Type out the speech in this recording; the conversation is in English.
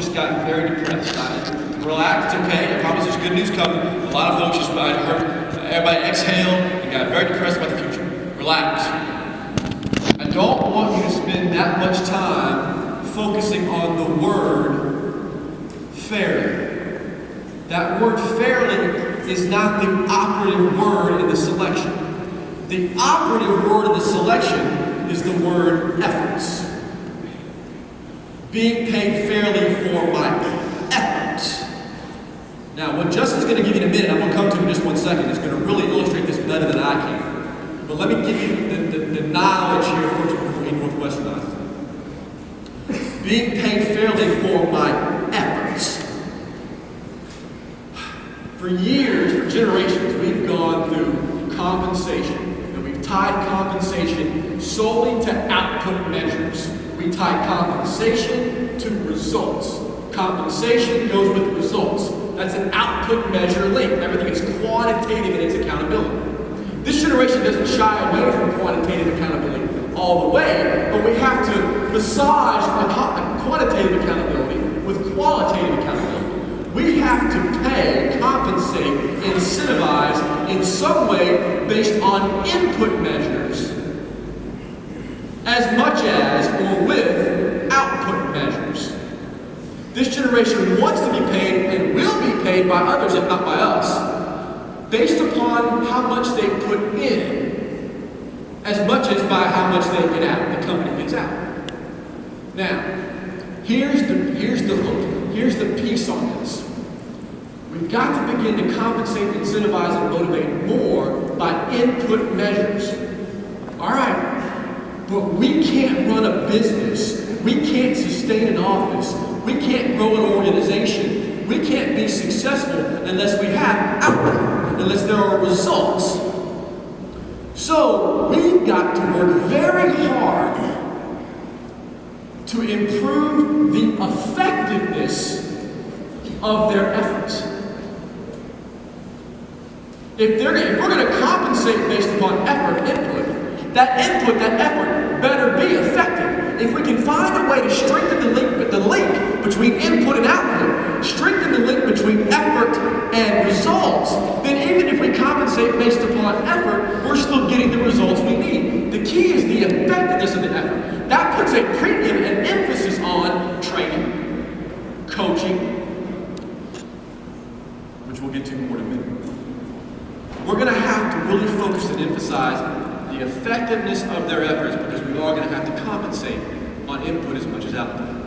just got very depressed. Relax, it's okay. I promise there's good news coming. A lot of folks just heard everybody exhale and got very depressed about the future. Relax. I don't want you to spend that much time focusing on the word fairly. That word fairly is not the operative word in the selection. The operative word in the selection is the word efforts. Being paid fairly for my efforts. Now, what Justin's going to give you in a minute, I'm going to come to in just 1 second, is going to really illustrate this better than I can. But let me give you the knowledge here first before we Northwesternize. Being paid fairly for my efforts. For years, for generations, we've gone through compensation. And we've tied compensation solely to output measures. We tie compensation to results. Compensation goes with results. That's an output measure link. Everything is quantitative in its accountability. This generation doesn't shy away from quantitative accountability all the way, but we have to massage quantitative accountability with qualitative accountability. We have to pay, compensate, incentivize in some way based on input measures as much as or with output measures. This generation wants to be paid and will be paid by others, if not by us, based upon how much they put in, as much as by how much they get out, the company gets out. Now, here's the piece on this. We've got to begin to compensate, incentivize, and motivate more by input measures. All right. But we can't run a business, we can't sustain an office, we can't grow an organization, we can't be successful unless we have output, unless there are results. So we've got to work very hard to improve the effectiveness of their efforts. If we're going to compensate based upon effort, input, that effort better be effective. If we can find a way to strengthen the link between input and output, strengthen the link between effort and results, then even if we compensate based upon effort, we're still getting the results we need. The key is the effectiveness of the effort. That puts a premium and emphasis on training, coaching, which we'll get to more in a minute. We're going to have to really focus and emphasize the effectiveness of their efforts because we are going to have to compensate on input as much as output.